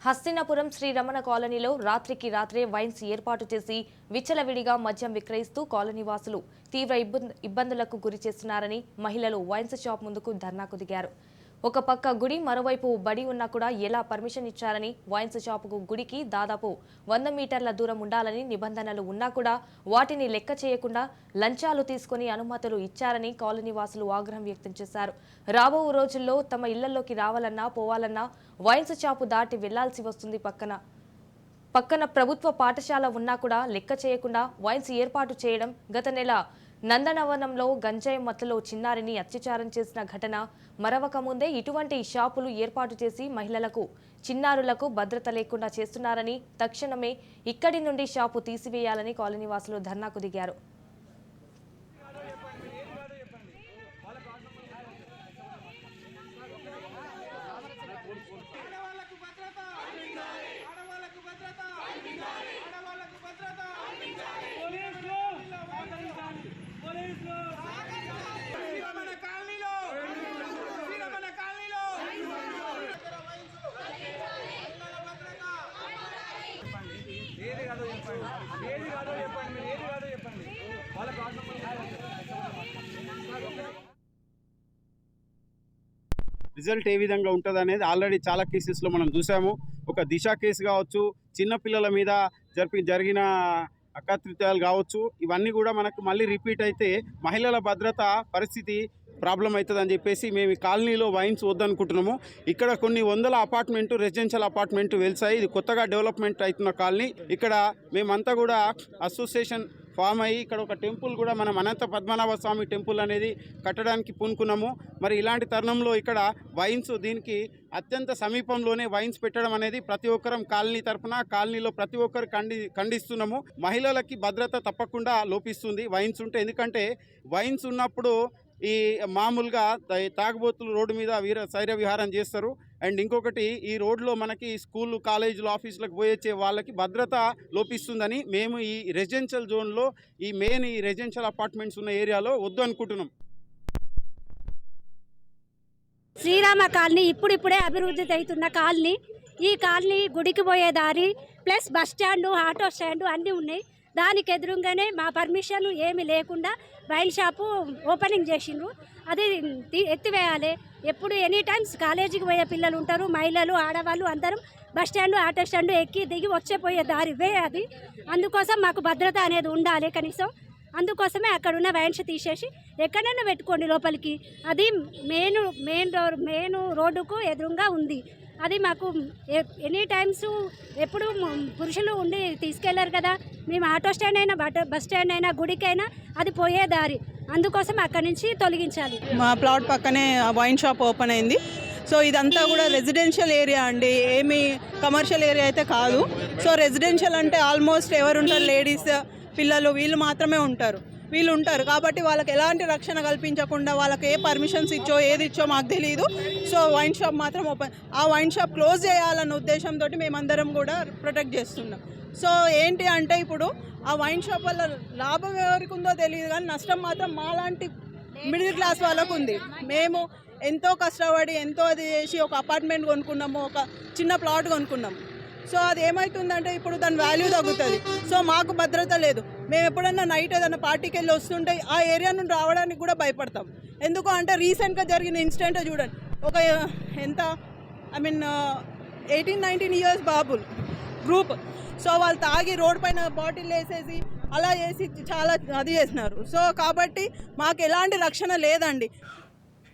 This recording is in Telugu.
హస్తినాపురం శ్రీరమణ కాలనీలో రాత్రికి రాత్రే వైన్స్ ఏర్పాటు చేసి విచ్చలవిడిగా మద్యం విక్రయిస్తూ కాలనీవాసులు తీవ్ర ఇబ్బందులకు గురి చేస్తున్నారని మహిళలు వైన్స్ షాప్ ముందుకు ధర్నాకు దిగారు. ఒక పక్క గుడి మరోవైపు బడి ఉన్నా కూడా ఎలా పర్మిషన్ ఇచ్చారని, వైన్స్ షాపుకు గుడికి దాదాపు 100 మీటర్ల దూరం ఉండాలని నిబంధనలు ఉన్నా కూడా వాటిని లెక్క చేయకుండా లంచాలు తీసుకుని అనుమతులు ఇచ్చారని కాలనీవాసులు ఆగ్రహం వ్యక్తం చేశారు. రాబో రోజుల్లో తమ ఇళ్లలోకి రావాలన్నా పోవాలన్నా వైన్స్ షాపు దాటి వెళ్లాల్సి వస్తుంది. పక్కన ప్రభుత్వ పాఠశాల ఉన్నా కూడా లెక్క చేయకుండా వైన్స్ ఏర్పాటు చేయడం. గత నెల నందనవనంలో గంజాయి మత్తులో చిన్నారిని అత్యాచారం చేసిన ఘటన మరవక ముందే ఇటువంటి షాపులు ఏర్పాటు చేసి మహిళలకు, చిన్నారులకు భద్రత లేకుండా చేస్తున్నారని, తక్షణమే ఇక్కడి నుండి షాపు తీసివేయాలని కాలనీవాసులు ధర్నాకు దిగారు. రిజల్ట్ ఏ విధంగా ఉంటుంది అనేది ఆల్రెడీ చాలా కేసెస్లో మనం చూసాము. ఒక దిశ కేసు కావచ్చు, చిన్నపిల్లల మీద జరిగిన అకృత్యాలు కావచ్చు, ఇవన్నీ కూడా మనకు మళ్ళీ రిపీట్ అయితే మహిళల భద్రత పరిస్థితి ప్రాబ్లం అవుతుందని చెప్పేసి మేము ఈ కాలనీలో వైన్స్ వద్దనుకుంటున్నాము. ఇక్కడ కొన్ని వందల అపార్ట్మెంటు, రెసిడెన్షియల్ అపార్ట్మెంటు వెలిసాయి. ఇది కొత్తగా డెవలప్మెంట్ అవుతున్న కాలనీ. ఇక్కడ మేమంతా కూడా అసోసియేషన్ ఫామ్ అయ్యి ఇక్కడ ఒక టెంపుల్ కూడా మనం అనంత పద్మనాభ స్వామి టెంపుల్ అనేది కట్టడానికి పూనుకున్నాము. మరి ఇలాంటి తరుణంలో ఇక్కడ వైన్స్, దీనికి అత్యంత సమీపంలోనే వైన్స్ పెట్టడం అనేది ప్రతి ఒక్కరం కాలనీ తరఫున, కాలనీలో ప్రతి ఒక్కరు ఖండిస్తున్నాము. మహిళలకి భద్రత తప్పకుండా లోపిస్తుంది వైన్స్ ఉంటే. ఎందుకంటే వైన్స్ ఉన్నప్పుడు ఈ మామూలుగా తాగుబోతులు రోడ్డు మీద శైర్య విహారం చేస్తారు. అండ్ ఇంకొకటి, ఈ రోడ్లో మనకి స్కూళ్ళు, కాలేజీలు, ఆఫీసులకు పోయొచ్చే వాళ్ళకి భద్రత లోపిస్తుందని మేము ఈ రెసిడెన్షియల్ జోన్లో, ఈ మెయిన్ ఈ రెసిడెన్షియల్ అపార్ట్మెంట్స్ ఉన్న ఏరియాలో వద్దు అనుకుంటున్నాం. శ్రీరామ కాలనీ ఇప్పుడిప్పుడే అభివృద్ధి అవుతున్న కాలనీ. ఈ కాలనీ గుడికి పోయే దారి plus bus stand, auto stand అన్నీ ఉన్నాయి. దానికి ఎదురుగానే మా పర్మిషన్ ఏమి లేకుండా వైన్ షాపు ఓపెనింగ్ చేసిండ్రు. అది ఎత్తివేయాలి. ఎప్పుడు ఎనీ టైమ్స్ కాలేజీకి పోయే పిల్లలు ఉంటారు, మహిళలు, ఆడవాళ్ళు అందరం బస్ స్టాండు, ఆటో స్టాండు ఎక్కి దిగి వచ్చేపోయే దారి అది. అందుకోసం మాకు భద్రత అనేది ఉండాలి కనీసం. అందుకోసమే అక్కడ ఉన్న వైన్స్ తీసేసి ఎక్కడైనా పెట్టుకోండి లోపలికి. అది మెయిన్ రోడ్డుకు ఎదురుగా ఉంది. అది మాకు ఎనీ టైమ్స్ ఎప్పుడు పురుషులు ఉండి తీసుకెళ్లారు కదా. మేము ఆటో స్టాండ్ అయినా, బస్ స్టాండ్ అయినా, గుడికైనా అది పోయే దారి. అందుకోసం అక్కడి నుంచి తొలగించాలి. మా ప్లాట్ పక్కనే వైన్ షాప్ ఓపెన్ అయింది. సో ఇదంతా కూడా రెసిడెన్షియల్ ఏరియా అండి, ఏమి కమర్షియల్ ఏరియా అయితే కాదు. సో రెసిడెన్షియల్ అంటే ఆల్మోస్ట్ ఎవరు ఉంటారు, లేడీస్, పిల్లలు, వీళ్ళు మాత్రమే ఉంటారు. కాబట్టి వాళ్ళకి ఎలాంటి రక్షణ కల్పించకుండా వాళ్ళకి ఏ పర్మిషన్స్ ఇచ్చో ఏది ఇచ్చో మాకు తెలియదు. సో వైన్ షాప్ మాత్రం ఓపెన్, ఆ వైన్ షాప్ క్లోజ్ చేయాలన్న ఉద్దేశంతో మేమందరం కూడా ప్రొటెక్ట్ చేస్తున్నాం. సో ఏంటి అంటే ఇప్పుడు ఆ వైన్ షాప్ వల్ల లాభం ఎవరికి ఉందో తెలియదు, కానీ నష్టం మాత్రం మాలాంటి మిడిల్ క్లాస్ వాళ్ళకు ఉంది. మేము ఎంతో కష్టపడి ఎంతో అది చేసి ఒక అపార్ట్మెంట్ కొనుక్కున్నాము, ఒక చిన్న ప్లాట్ కొనుక్కున్నాము. సో అది ఏమవుతుందంటే ఇప్పుడు దాని వాల్యూ తగ్గుతుంది. సో మాకు భద్రత లేదు. మేము ఎప్పుడన్నా నైట్ ఏదైనా పార్టీకి వెళ్ళి వస్తుంటే ఆ ఏరియా నుండి రావడానికి కూడా భయపడతాం. ఎందుకు అంటే రీసెంట్గా జరిగిన ఇన్సిడెంట్ చూడండి. ఒక 18-19 ఇయర్స్ బాబులు గ్రూప్. సో వాళ్ళు తాగి రోడ్ పైన బాటిల్ వేసేసి అలా చేసి చాలా అది చేసినారు. సో కాబట్టి మాకు ఎలాంటి రక్షణ లేదండి.